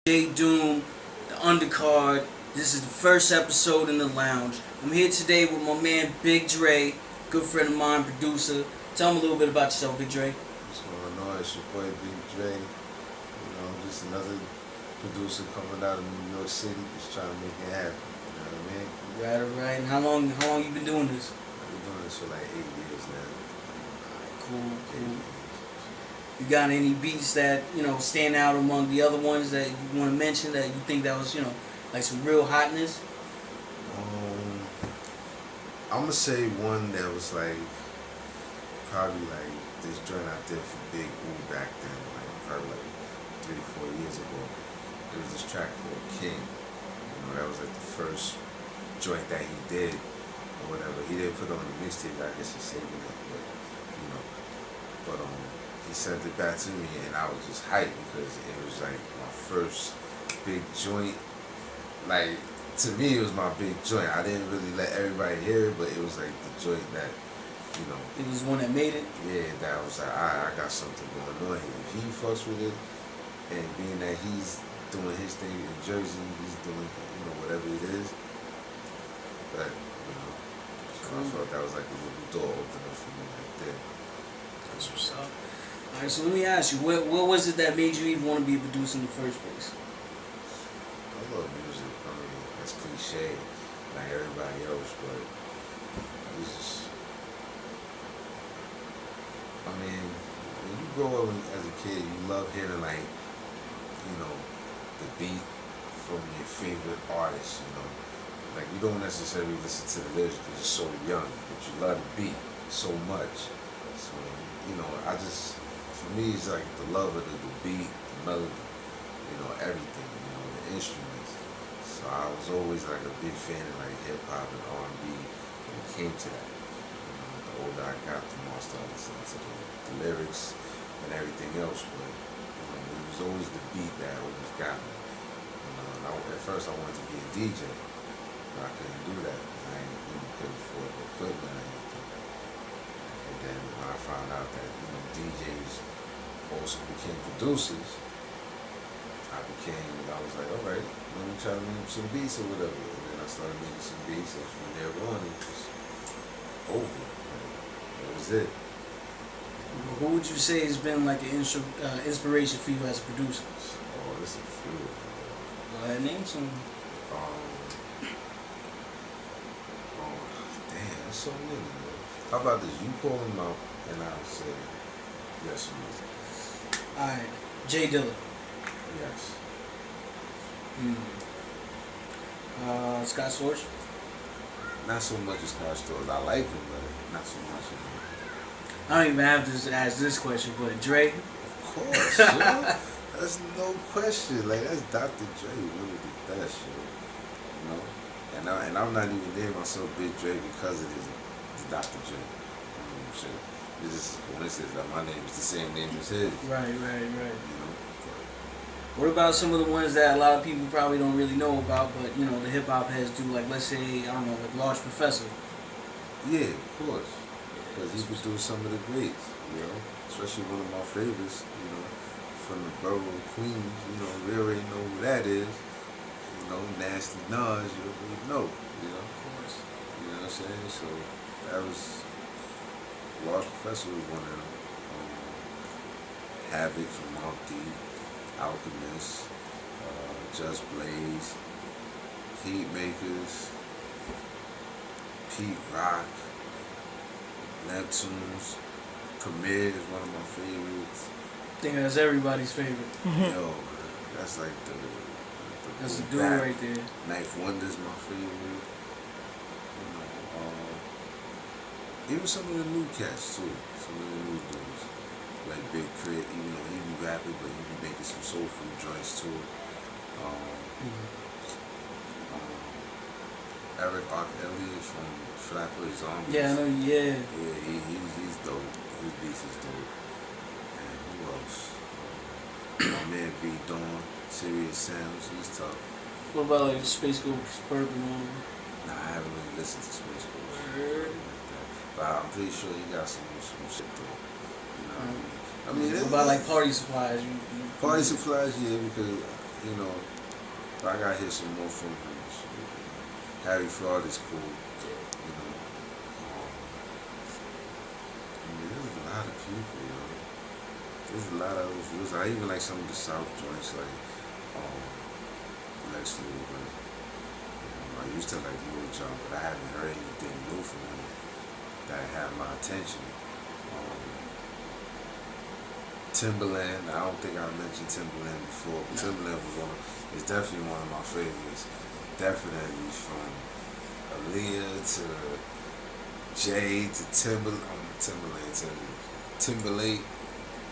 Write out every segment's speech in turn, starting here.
J Doom, the undercard. This is the first episode in the lounge. I'm here today with my man Big Dre, good friend of mine, producer. Tell him a little bit about yourself, Big Dre. What's going on? It's your boy Big Dre. Just another producer coming out of New York City, just trying to make it happen. You know what I mean? Right. And how long you been doing this? I've been doing this for like 8 years now. Cool. You got any beats that, stand out among the other ones that you want to mention that you think that was, like some real hotness? I'm gonna say one that was like probably like this joint I did for Big Ooh back then, like probably like 3-4 years ago. It was this track called King. That was like the first joint that he did or whatever. He didn't put it on the mixtape, I guess he's saving it, but he sent it back to me and I was just hyped because it was like my first big joint. Like, to me it was my big joint. I didn't really let everybody hear it, but it was like the joint that, It was one that made it? Yeah, that was like, I got something going on here. If he fucks with it, and being that he's doing his thing in Jersey, he's doing, whatever it is. But, so I felt that was like a little door opener for me right there. That's what's up. Alright, so let me ask you, what was it that made you even want to be a producer in the first place? I love music. I mean, that's cliche, like everybody else, but it's just, when you grow up as a kid, you love hearing like, the beat from your favorite artist, Like, you don't necessarily listen to the lyrics because you're so young, but you love the beat so much. So, for me, it's like the love of the beat, the melody, everything, the instruments. So I was always like a big fan of like hip hop and R&B when it came to that. The older I got, the more I started listening to the lyrics and everything else. But it was always the beat that always got me. At first I wanted to be a DJ, but I couldn't do that. I couldn't afford the equipment or anything. And then when I found out that DJs also became producers, I was like, all right, let me try to make some beats or whatever. And then I started making some beats, and from there on, it was over. That was it. Who would you say has been like an inspiration for you as a producer? Oh, there's a few. Go ahead, name some. Damn, there's so many, man. How about this? You call them out, and I'll say yes or no. Alright, J Dilla. Yes. Scott Storch. Not so much as Scott Storch. I like him, but not so much. I don't even have to ask this question, but Dre. Of course, yo. That's no question. Like, that's Dr. Dre, really the best shit. And I'm not even naming myself Big Dre because it is Dr. Dre. Shit. It's just a coincidence that my name is the same name as his. Right. What about some of the ones that a lot of people probably don't really know about, but the hip hop heads do? Like, let's say, I don't know, like Large Professor. Yeah, of course. Because he produced some of the greats, especially one of my favorites, from the borough of Queens. We already know who that is. Nasty Nas, you already know, Of course. You know what I'm saying? So that was, Large Professor was one of them. Havoc from Mount Deep, Alchemist, Just Blaze, Heat Makers, Pete Rock, Neptunes, Premier is one of my favorites. I think that's everybody's favorite. Yo, man, that's like That's the dude right there. Knife Wonder's my favorite. Even some of the new cats too. Some of the new dudes. Like Big Crit, even though he be rapping, but he be making some soulful joints too. Eric Arc Elliott from Flatbush Zombies. Yeah, I know, yeah. Yeah, he's dope. His beats is dope. And who else? My man V Dawn, Serious Sounds, he's tough. What about like the Space Ghost Suburban one? Nah, I haven't really listened to Space Ghost. But I'm pretty sure he got some shit though. What about like Party Supplies? Party Supplies, yeah, because you know, but I gotta hear some more from him. Harry Fraud is cool. You know. I mean, there's a lot of people, yo. There's a lot of those rules. I even like some of the South joints, like Lex Luger. I used to like Lil Jon, but I haven't heard anything new from him that had my attention. Timberland, I don't think I mentioned Timberland before, but Timberland is definitely one of my favorites. Definitely from Aaliyah to Jay to Timberland to Timberlake.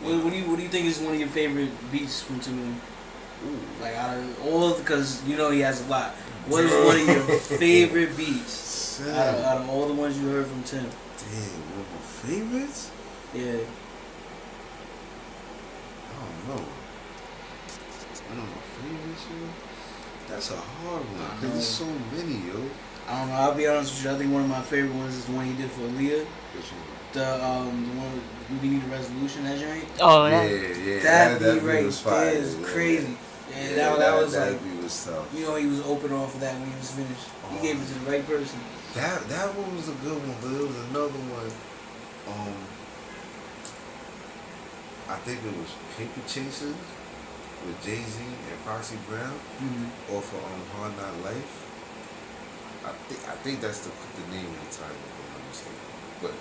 What do you think is one of your favorite beats from Timberland? Ooh. Like out of all, because you know he has a lot. What is one of your favorite beats out of all the ones you heard from Tim? Damn, one of my favorites? Yeah. I don't know. One of my favorites, yo? That's a hard one, because there's so many, yo. I don't know. I'll be honest with you. I think one of my favorite ones is the one he did for Aaliyah. Which one? The one We Need a Resolution. That joint. Oh, yeah. That beat beat right was fire. there is crazy. Yeah, that was that like, beat was tough. you know, he was open off of that when he was finished. He gave it to the right person. That one was a good one, but there was another one. I think it was Paper Chasers with Jay-Z and Foxy Brown, off of Hard Knock Life. I think that's the name of the title, if I'm not mistaken. But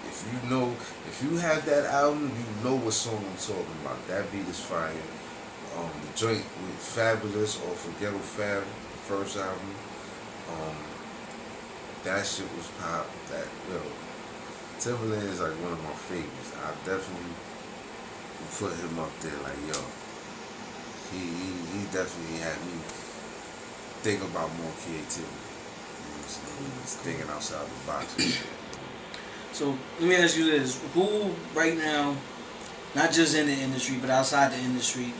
if you have that album, you know what song I'm talking about. That beat is fire. The joint with Fabulous off of Ghetto Fab, the first album. That shit was pop. That, yo, Timberland is like one of my favorites. I definitely put him up there. Like, yo, he definitely had me think about more creativity. You know what I'm saying? Cool. Thinking outside the box and shit. So let me ask you this: who right now, not just in the industry but outside the industry,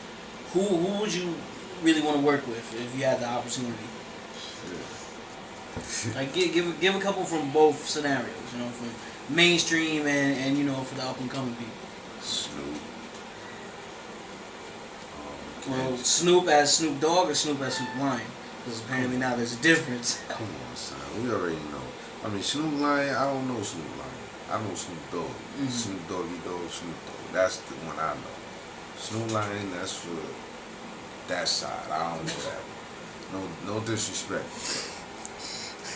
who would you really want to work with if you had the opportunity? Like give a couple from both scenarios, you know, from mainstream and you know, for the up and coming people. Snoop. Well, Snoop as Snoop Dogg or Snoop as Snoop Lion? Because apparently now there's a difference. Come on, son. We already know. I mean, Snoop Lion, I don't know Snoop Lion. I know Snoop Dogg. Snoop Doggy Dogg, Snoop Dogg. That's the one I know. Snoop Lion, that's for that side. I don't know that one. No disrespect.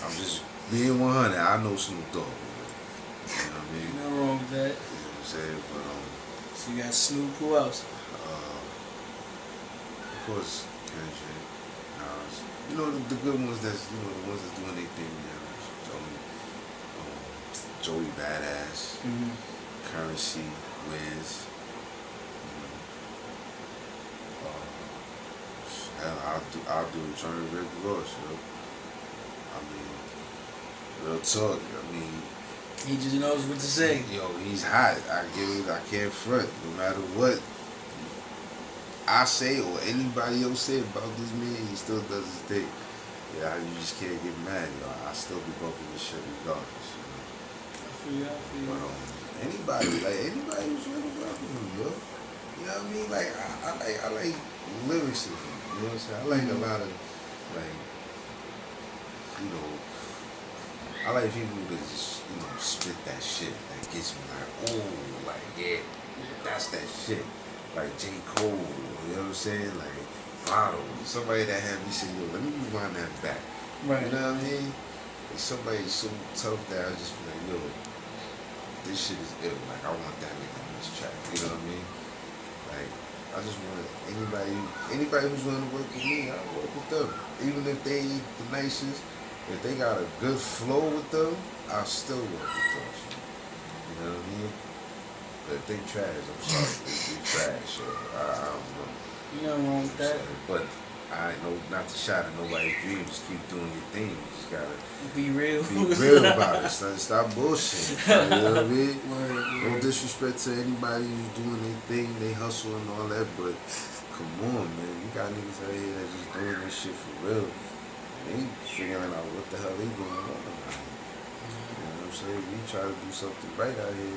I'm just being 100. I know Snoop Dogg. You know what I mean? Nothing wrong with that. You know what I'm saying? But so you got Snoop. Who else? Of course, Kendrick, Nas. You know the good ones. That's, you know, the ones that's doing their thing now. Joey Badass, Currency, Wiz. I'll do Johnny Rick Ross, yo. I mean, real talk. I mean, he just knows what to say. Yo, he's hot. I can't front. No matter what I say or anybody else say about this man, he still does his thing. Yeah, you just can't get mad, yo. I still be bumping this shit regardless. You know? I feel you. But anybody who's really welcome him, yo. You know what I mean? Like I like lyricism. You know what I'm saying? I like a lot of, like, you know, I like people that just, you know, spit that shit that gets me like, oh, like, yeah, that's that shit. Like J. Cole, you know what I'm saying? Like Vado, somebody that had me say, yo, let me rewind that back. Right. You know what I mean? Like somebody so tough that I just be like, yo, this shit is ill. Like, I want that nigga on this track. You know what I mean? Like, I just want anybody who's willing to work with me, I'll work with them. Even if they ain't the nicest, if they got a good flow with them, I'll still work with them. You know what I mean? But if they trash, I'm sorry. If they trash, so I don't know. You nothing wrong with that. But I know not to shot at nobody's dreams. Just keep doing your thing. You just gotta be real. Be real about it, son. Stop bullshit. You know what I mean? Word. No disrespect to anybody who's doing their thing, they hustle and all that, but come on, man. You got niggas out here that just doing this shit for real. They ain't figuring out what the hell they going on. You know what I'm saying? We try to do something right out here,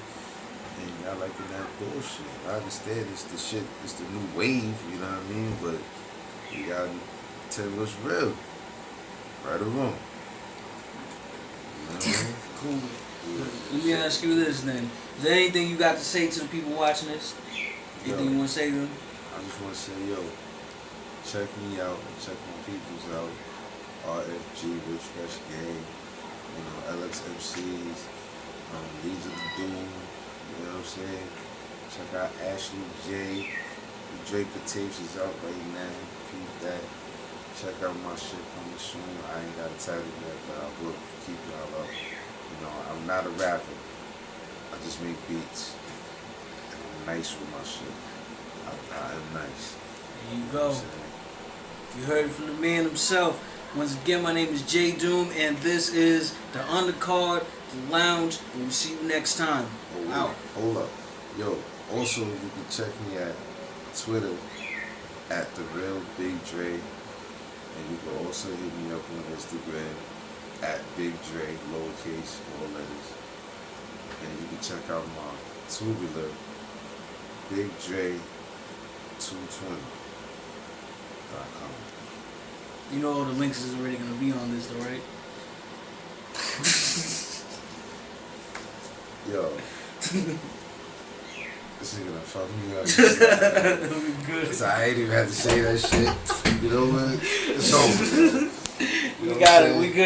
and y'all liking that bullshit. I understand it's the shit, it's the new wave, you know what I mean? But we gotta tell me what's real. Right or wrong. You know what I mean? Cool. Let me ask you this then. Is there anything you got to say to the people watching this? Anything you want to say to them? I just want to say, yo, check me out, check my peoples out. RFG, Rich Fresh Gang, you know, LXMCs, Leads of the Doom, you know what I'm saying? Check out Ashley J. The Draper tapes is out right now. Keep that. Check out my shit coming soon. I ain't got to tell you that, but I will keep y'all up. You know, I'm not a rapper. I just make beats. And I'm nice with my shit. I am nice. There you go. You heard it from the man himself. Once again, my name is J Doom, and this is the Undercard, the Lounge, and we'll see you next time. Hold up. Yo, also, you can check me at Twitter at The Real Big Dre, and you can also hit me up on Instagram at Big Dre, lowercase, all letters. And you can check out my tubular, Big Dre 220.com. You know all the links is already going to be on this, though, right? Yo. This nigga done fuck me up. It'll be good. So I ain't even have to say that shit. You know what? It's over. We got it. We good.